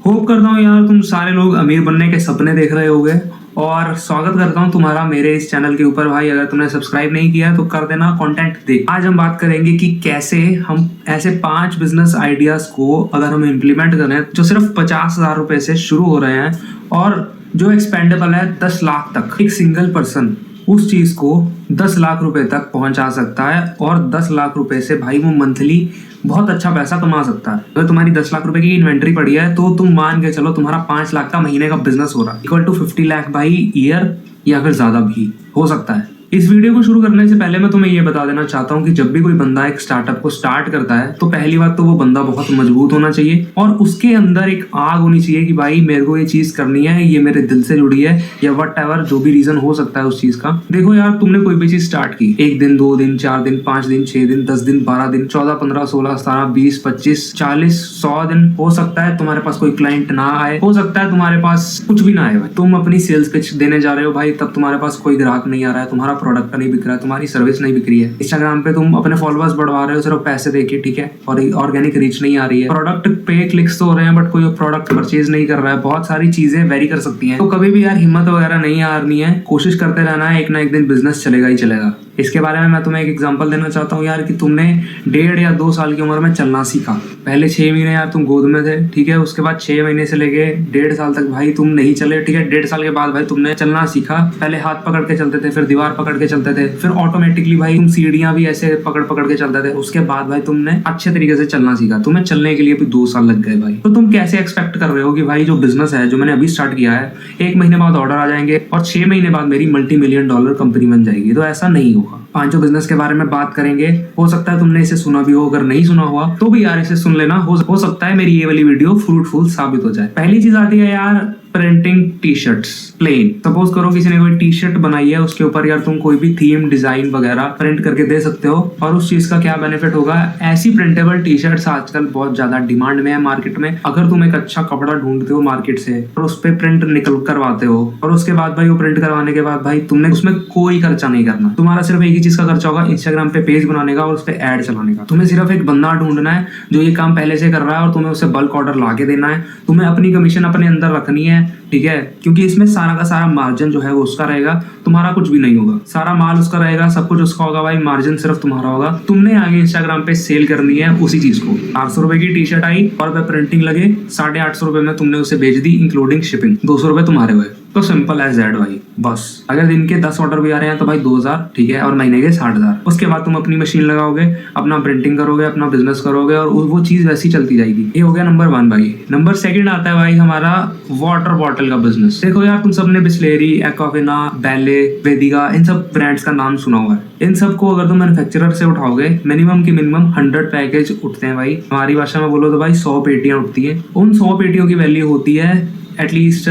Hope करता हूँ यार तुम सारे लोग अमीर बनने के सपने देख रहे होगे और स्वागत करता हूँ तुम्हारा मेरे इस चैनल के ऊपर। भाई अगर तुमने सब्सक्राइब नहीं किया तो कर देना, कंटेंट देख। आज हम बात करेंगे कि कैसे हम ऐसे 5 बिजनेस आइडियाज को अगर हम इम्प्लीमेंट करें जो सिर्फ 50,000 रुपए से शुरू हो रहे हैं और जो एक्सपेंडेबल है 10 लाख तक। एक सिंगल पर्सन उस चीज को 10 लाख रुपए तक पहुंचा सकता है और 10 लाख रुपए से भाई वो मंथली बहुत अच्छा पैसा कमा सकता है। अगर तुम्हारी 10 लाख रुपए की इन्वेंट्री पड़ी है तो तुम मान के चलो तुम्हारा 5 लाख का महीने का बिजनेस हो रहा है, इक्वल टू 50 लाख भाई ईयर, या फिर ज्यादा भी हो सकता है। इस वीडियो को शुरू करने से पहले मैं तुम्हें ये बता देना चाहता हूँ कि जब भी कोई बंदा एक स्टार्टअप को स्टार्ट करता है तो पहली बात तो वो बंदा बहुत मजबूत होना चाहिए और उसके अंदर एक आग होनी चाहिए कि भाई मेरे को ये चीज करनी है, ये मेरे दिल से जुड़ी है, या वट एवर जो भी रीजन हो सकता है उस चीज का। देखो यार, तुमने कोई भी चीज स्टार्ट की, 1 दिन 2 दिन 4 दिन 5 दिन 6 दिन 10 दिन 12 दिन 14 15 16 17 20 25 40 100 दिन, हो सकता है तुम्हारे पास कोई क्लाइंट ना आए, हो सकता है तुम्हारे पास कुछ भी ना आए। तुम अपनी सेल्स पिच देने जा रहे हो भाई, तब तुम्हारे पास कोई ग्राहक नहीं आ रहा है, तुम्हारा प्रोडक्ट नहीं बिक रहा है, तुम्हारी सर्विस नहीं बिक रही है। इंस्टाग्राम पे तुम अपने फॉलोअर्स बढ़वा रहे हो सिर्फ पैसे देके, ठीक है, और ऑर्गेनिक रीच नहीं आ रही है। प्रोडक्ट पे क्लिक्स तो हो रहे हैं बट कोई प्रोडक्ट परचेज नहीं कर रहा है। बहुत सारी चीजें वेरी कर सकती हैं। तो कभी भी यार हिम्मत वगैरह नहीं हारनी है, कोशिश करते रहना है, एक ना एक दिन बिजनेस चलेगा ही चलेगा। इसके बारे में मैं तुम्हें एक एग्जांपल देना चाहता हूँ यार कि तुमने 1.5 या 2 साल की उम्र में चलना सीखा। पहले 6 महीने यार तुम गोद में थे, ठीक है, उसके बाद 6 महीने से लेके 1.5 साल तक भाई तुम नहीं चले, ठीक है। 1.5 साल के बाद भाई तुमने चलना सीखा। पहले हाथ पकड़ के चलते थे, फिर दीवार पकड़ के चलते थे, फिर ऑटोमेटिकली भाई तुम सीढ़ियां भी ऐसे पकड़ पकड़ के चलते थे। उसके बाद भाई तुमने अच्छे तरीके से चलना सीखा। तुम्हें चलने के लिए भी 2 साल लग गए भाई। तो तुम कैसे एक्सपेक्ट कर रहे हो कि भाई जो बिजनेस है जो मैंने अभी स्टार्ट किया है, 1 महीने बाद ऑर्डर आ जाएंगे और 6 महीने बाद मेरी $multi-million कंपनी बन जाएगी? तो ऐसा नहीं होगा। 5 बिजनेस के बारे में बात करेंगे। हो सकता है तुमने इसे सुना भी हो, अगर नहीं सुना हुआ तो भी यार इसे सुन लेना। हो सकता है मेरी ये वाली वीडियो फ्रूटफुल साबित हो जाए। पहली चीज आती है यार printing T shirts plain. Suppose करो किसी ने कोई टी शर्ट बनाई है, उसके ऊपर यार तुम कोई भी थीम डिजाइन वगैरह प्रिंट करके दे सकते हो। और उस चीज का क्या बेनिफिट होगा, ऐसी प्रिंटेबल टी शर्ट्स आजकल बहुत ज्यादा डिमांड में है मार्केट में। अगर तुम एक अच्छा कपड़ा ढूंढते हो मार्केट से और उस पर प्रिंट निकल करवाते हो और उसके बाद भाई वो प्रिंट करवाने के बाद भाई तुमने उसमें कोई खर्चा नहीं करना। तुम्हारा सिर्फ एक ही चीज का खर्चा होगा, इंस्टाग्राम पे पेज बनाने का और उस पर एड चलाने का। तुम्हें सिर्फ एक बंदा ढूंढना है जो ये काम पहले से कर रहा है और तुम्हें उसे बल्क ऑर्डर ला के देना है। तुम्हें अपनी कमीशन अपने अंदर रखनी है, ठीक है, क्योंकि इसमें सारा का सारा मार्जिन जो है वो उसका रहेगा, तुम्हारा कुछ भी नहीं होगा। सारा माल उसका रहेगा, सब कुछ उसका होगा भाई, मार्जिन सिर्फ तुम्हारा होगा। तुमने आगे इंस्टाग्राम पे सेल करनी है उसी चीज को। 800 रुपए की टी शर्ट आई और पे प्रिंटिंग लगे, 850 रुपए में तुमने उसे बेच दी इंक्लूडिंग शिपिंग। 200 रुपए तुम्हारे हुए। तो सिंपल एज दैट भाई, बस। अगर दिन के 10 ऑर्डर भी आ रहे हैं तो भाई 2000, ठीक है, और महीने के 60,000। उसके बाद तुम अपनी मशीन लगाओगे, अपना प्रिंटिंग करोगे, अपना बिजनेस करोगे और वो चीज वैसी चलती जाएगी। ये हो गया नंबर 1 भाई। नंबर 2 आता है भाई हमारा वाटर बॉटल का बिजनेस। देखो यार, तुम सबने बिस्लेरी, एक्वाफिना, बैले, वेदिका, इन सब ब्रांड्स का नाम सुना हुआ है। इन सबको अगर तुम मैन्युफैक्चरर से उठाओगे, मिनिमम की मिनिमम 100 पैकेज उठते हैं भाई। हमारी भाषा में बोलो तो भाई 100 पेटियां उठती है। उन 100 पेटियों की वैल्यू होती है एटलीस्ट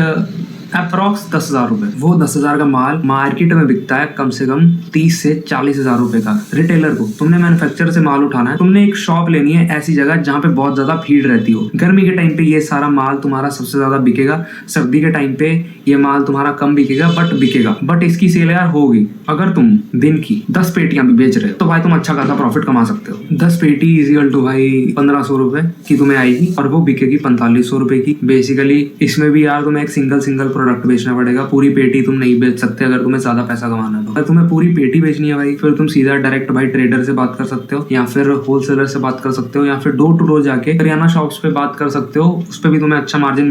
अप्रॉक्स 10,000 रुपए। वो 10,000 का माल मार्केट में बिकता है कम से कम 30 से 40,000 रुपए का रिटेलर को। तुमने मैन्युफैक्चरर से माल उठाना है, तुमने एक शॉप लेनी है ऐसी जगह जहाँ पे बहुत ज्यादा भीड़ रहती हो। गर्मी के टाइम पे ये सारा माल तुम्हारा सबसे ज्यादा बिकेगा, सर्दी के टाइम पे ये माल तुम्हारा कम बिकेगा बट बिकेगा। बट इसकी सेल यार होगी। अगर तुम दिन की 10 पेटियां भी बेच रहे हो तो भाई तुम अच्छा खासा प्रॉफिट कमा सकते हो। 10 पेटी इजिकल टू भाई 1500 रुपए की तुम्हें आएगी और वो बिकेगी 4500 रुपए की। बेसिकली इसमें भी यार तुम्हें एक सिंगल प्रोडक्ट बेचना पड़ेगा। पूरी पेटी तुम नहीं बेच सकते अगर तुम्हें ज्यादा पैसा कमाना है। तो अगर तुम्हें पूरी पेटी बेचनी है भाई, फिर तुम सीधा डायरेक्ट भाई ट्रेडर से बात कर सकते हो, या फिर होलसेलर से बात कर सकते हो, या फिर डोर टू डोर जाके करियाना शॉप्स पे बात कर सकते हो। उस पे भी तुम्हें अच्छा मार्जिन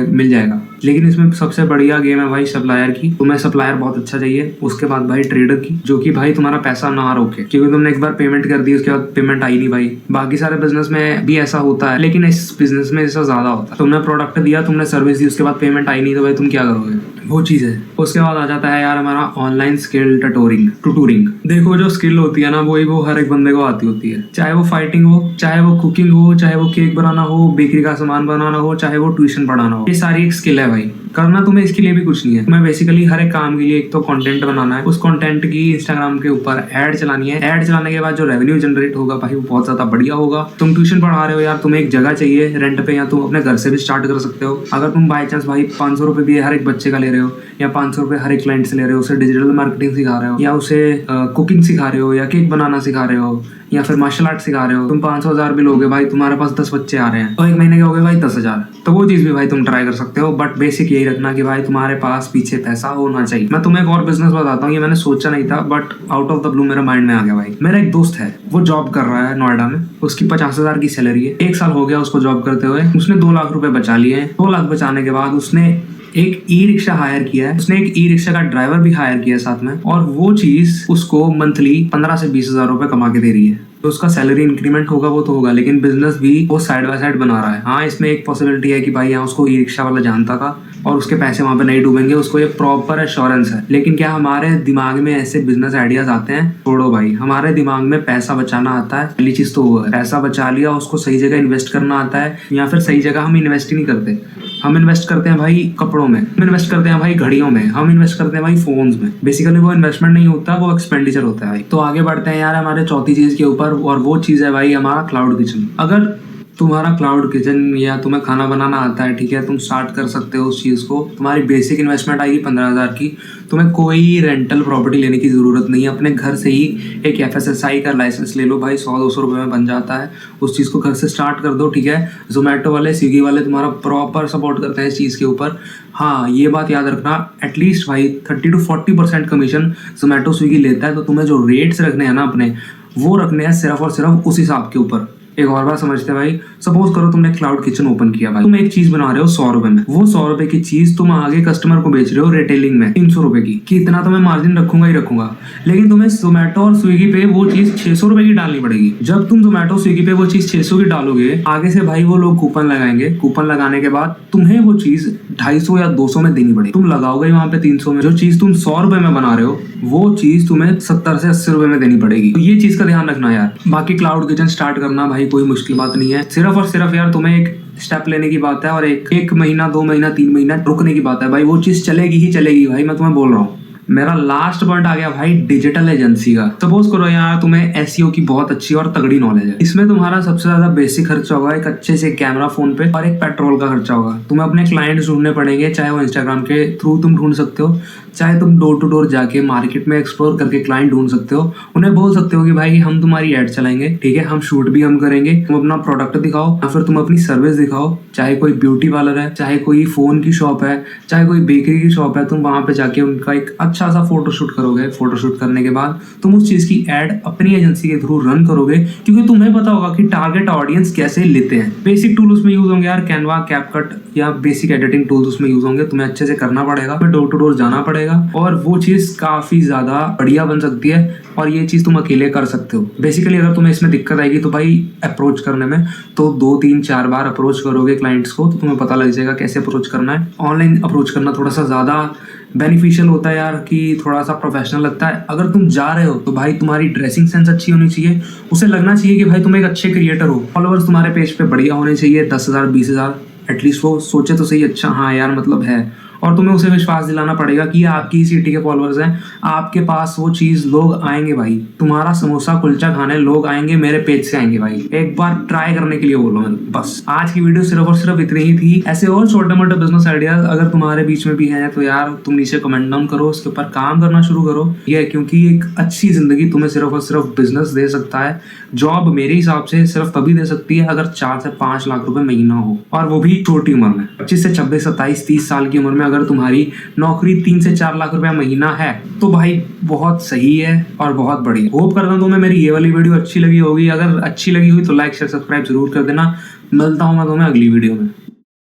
मिल जाएगा। लेकिन इसमें सबसे बढ़िया गेम है भाई सप्लायर की। तुम्हें सप्लायर बहुत अच्छा चाहिए। उसके बाद भाई ट्रेडर की, जो कि भाई तुम्हारा पैसा ना रोके, क्योंकि तुमने एक बार पेमेंट कर दी उसके बाद पेमेंट आई नहीं भाई। बाकी सारे बिजनेस में भी ऐसा होता है लेकिन इस बिजनेस में ऐसा ज्यादा होता है। तुमने प्रोडक्ट दिया, तुमने सर्विस दी, उसके बाद पेमेंट आई नहीं तो भाई तुम क्या करोगे? वो चीज है। उसके बाद आ जाता है यार हमारा ऑनलाइन स्किल टूटूरिंग। देखो जो स्किल होती है ना वो हर एक बंदे को आती होती है। चाहे वो फाइटिंग हो, चाहे वो कुकिंग हो, चाहे वो केक बनाना हो, बेकरी का सामान बनाना हो, चाहे वो ट्यूशन पढ़ाना हो, ये सारी एक स्किल है भाई। करना तुम्हें इसके लिए भी कुछ नहीं है। तुम्हें बेसिकली हर एक काम के लिए एक तो कंटेंट बनाना है, उस कंटेंट की इंस्टाग्राम के ऊपर ऐड चलानी है। ऐड चलाने के बाद जो रेवेन्यू जनरेट होगा भाई वो बहुत ज्यादा बढ़िया होगा। तुम ट्यूशन पढ़ा रहे हो यार, तुम्हें एक जगह चाहिए रेंट पे, या तुम अपने घर से भी स्टार्ट कर सकते हो। अगर तुम बाय चांस भाई 500 रुपए भी हर एक बच्चे का ले रहे हो, या 500 रुपये हर एक क्लाइंट से ले रहे हो, उसे डिजिटल मार्केटिंग सिखा रहे हो, या उसे कुकिंग सिखा रहे हो, या केक बनाना सिखा रहे हो, या फिर मार्शल आर्ट सिखा रहे हो, तुम 500,000 भी लोगे भाई, तुम्हारे पास 10 बच्चे आ रहे हैं तो एक महीने के हो गए भाई 10,000। तो वो चीज भी भाई तुम ट्राई कर सकते हो, बट बेसिक यही रखना कि भाई तुम्हारे पास पीछे पैसा होना चाहिए। मैं तुम्हें एक और बिजनेस बताता हूँ, ये मैंने सोचा नहीं था but out of the blue मेरे माइंड में आ गया भाई। मेरा एक दोस्त है, वो जॉब कर रहा है नोएडा में, उसकी 50,000 की सैलरी है। 1 साल हो गया उसको जॉब करते हुए, उसने 2 लाख रुपए बचा लिए हैं। 2 लाख बचाने के बाद उसने एक ई रिक्शा हायर किया है, उसने एक ई रिक्शा का ड्राइवर भी हायर किया है साथ में, और वो चीज उसको मंथली 15 से 20,000 रुपए कमा के दे रही है। तो उसका सैलरी इंक्रीमेंट होगा वो तो होगा, लेकिन बिजनेस भी वो साइड बाय साइड बना रहा है। हाँ, इसमें एक पॉसिबिलिटी है कि भाई यहाँ उसको ई रिक्शा वाला जानता था और उसके पैसे वहां पे नहीं डूबेंगे, उसको ये प्रॉपर एश्योरेंस है। लेकिन क्या हमारे दिमाग में ऐसे बिजनेस आइडियाज आते हैं? छोड़ो भाई, हमारे दिमाग में पैसा बचाना आता है। पहली चीज तो वो है, पैसा बचा लिया, उसको सही जगह इन्वेस्ट करना आता है, या फिर सही जगह हम इन्वेस्ट ही नहीं करते। हम इन्वेस्ट करते हैं भाई कपड़ों में, हम इन्वेस्ट करते हैं भाई घड़ियों में, हम इन्वेस्ट करते हैं भाई फोन्स में। बेसिकली वो इन्वेस्टमेंट नहीं होता, वो एक्सपेंडिचर होता है भाई। तो आगे बढ़ते हैं यार हमारे चौथी चीज के ऊपर, और वो चीज है भाई हमारा क्लाउड किचन। अगर तुम्हारा क्लाउड किचन या तुम्हें खाना बनाना आता है, ठीक है, तुम स्टार्ट कर सकते हो उस चीज़ को। तुम्हारी बेसिक इन्वेस्टमेंट आएगी 15,000 की। तुम्हें कोई रेंटल प्रॉपर्टी लेने की ज़रूरत नहीं है, अपने घर से ही एक FSSAI का लाइसेंस ले लो भाई, 100-200 रुपये में बन जाता है। उस चीज़ को घर से स्टार्ट कर दो, ठीक है। जोमेटो वाले, स्विगी वाले तुम्हारा प्रॉपर सपोर्ट करते हैं इस चीज़ के ऊपर। हाँ, ये बात याद रखना, एटलीस्ट भाई 30 to 40% कमीशन जोमेटो स्विगी लेता है। तो तुम्हें जो रेट्स रखने हैं ना अपने, वो रखने हैं सिर्फ और सिर्फ उस हिसाब के ऊपर। एक और बात समझते हैं भाई, सपोज करो तुमने क्लाउड किचन ओपन किया भाई, तुम एक चीज बना रहे हो 100 रुपए में, वो 100 रुपए की चीज तुम आगे कस्टमर को बेच रहे हो रिटेलिंग में 300 रुपए की, कि इतना तो मैं मार्जिन रखूंगा ही रखूंगा। लेकिन तुम्हें जोमेटो और स्विगी पे वो चीज 600 रुपए की डालनी पड़ेगी। जब तुम जोमेटो स्विगी पे वो चीज 600 की डालोगे, आगे से भाई वो लोग कूपन लगाएंगे, कूपन लगाने के बाद तुम्हें वो चीज 250 या 200 में देनी पड़ेगी। तुम लगाओगे वहां पे 300 में, जो चीज तुम 100 रुपए में बना रहे हो वो चीज तुम्हें 70 से 80 रुपए में देनी पड़ेगी। तो ये चीज का ध्यान रखना यार। बाकी क्लाउड किचन स्टार्ट करना भाई कोई मुश्किल बात नहीं है, सिर्फ और सिर्फ यार तुम्हें एक स्टेप लेने की बात है, और एक महीना 2 महीना 3 महीना रुकने की बात है भाई। वो चीज चलेगी ही चलेगी भाई, मैं तुम्हें बोल रहा हूँ। मेरा लास्ट पॉइंट आ गया भाई डिजिटल एजेंसी का। सपोज करो यार तुम्हें SEO की बहुत अच्छी और तगड़ी नॉलेज है, इसमें तुम्हारा सबसे ज्यादा बेसिक खर्चा होगा एक अच्छे से कैमरा फोन पे, और एक पेट्रोल का खर्चा होगा। तुम्हें अपने क्लाइंट्स ढूंढने पड़ेंगे, चाहे वो इंस्टाग्राम के थ्रू तुम ढूंढ सकते हो, चाहे तुम डोर टू डोर जाके मार्केट में एक्सप्लोर करके क्लाइंट ढूंढ सकते हो। उन्हें बोल सकते हो कि भाई हम तुम्हारी एड चलाएंगे, ठीक है, हम शूट भी हम करेंगे, तुम अपना प्रोडक्ट दिखाओ या फिर तुम अपनी सर्विस दिखाओ। चाहे कोई ब्यूटी पार्लर है, चाहे कोई फोन की शॉप है, चाहे कोई बेकरी की शॉप है, तुम वहां पे जाके उनका एक अच्छा सा फोटोशूट करोगे। फोटोशूट करने के बाद तुम उस चीज की एड अपनी एजेंसी के थ्रू रन करोगे, क्योंकि तुम्हें पता होगा कि टारगेट ऑडियंस कैसे लेते हैं। बेसिक टूल उसमें यूज होंगे यार, कैनवा, कैपकट या बेसिक एडिटिंग टूल्स उसमें यूज होंगे। तुम्हें अच्छे से करना पड़ेगा, डोर टू डोर जाना पड़ेगा, और वो चीज काफी ज्यादा बढ़िया बन सकती है। और ये चीज तुम अकेले कर सकते हो। बेसिकली अगर तुम्हें इसमें दिक्कत आएगी तो भाई अप्रोच करने में, तो 2, 3, 4 बार अप्रोच करोगे क्लाइंट्स को तो तुम्हें पता लग जाएगा कैसे अप्रोच करना है। ऑनलाइन अप्रोच करना थोड़ा सा ज्यादा बेनिफिशियल होता है यार, कि थोड़ा सा प्रोफेशनल लगता है। अगर तुम जा रहे हो तो भाई तुम्हारी ड्रेसिंग सेंस अच्छी होनी चाहिए, उसे लगना चाहिए कि भाई तुम एक अच्छे क्रिएटर हो। फॉलोअर्स तुम्हारे पेज पे बढ़िया होने चाहिए, 10,000 20,000 एटलीस्ट, वो सोचे तो सही, अच्छा हाँ यार मतलब है। और तुम्हें उसे विश्वास दिलाना पड़ेगा कि आपकी सिटी के फॉलोअर्स हैं, आपके पास वो चीज लोग आएंगे भाई। तुम्हारा समोसा कुलचा खाने लोग आएंगे, मेरे पेज से आएंगे भाई। एक बार ट्राई करने के लिए बोलो मैंने। बस आज की वीडियो सिर्फ और सिर्फ इतनी ही थी। ऐसे और छोटे मोटे बिजनेस आइडियाज अगर तुम्हारे बीच में भी हैं तो यार तुम नीचे कमेंट डाउन करो, उसके ऊपर काम करना शुरू करो। ये क्योंकि एक अच्छी जिंदगी तुम्हें सिर्फ और सिर्फ बिजनेस दे सकता है। जॉब मेरे हिसाब से सिर्फ तभी दे सकती है अगर 4 से 5 लाख रुपए महीना हो, और वो भी छोटी उम्र में। 25 से 26, 27, 30 साल की उम्र में अगर तुम्हारी नौकरी 3 से 4 लाख रुपया महीना है तो भाई बहुत सही है और बहुत बढ़िया। होप करता हूँ तुम्हें मेरी ये वाली वीडियो अच्छी लगी होगी। अगर अच्छी लगी हुई तो लाइक शेयर सब्सक्राइब जरूर कर देना। मिलता हूँ मैं तुम्हें अगली वीडियो में।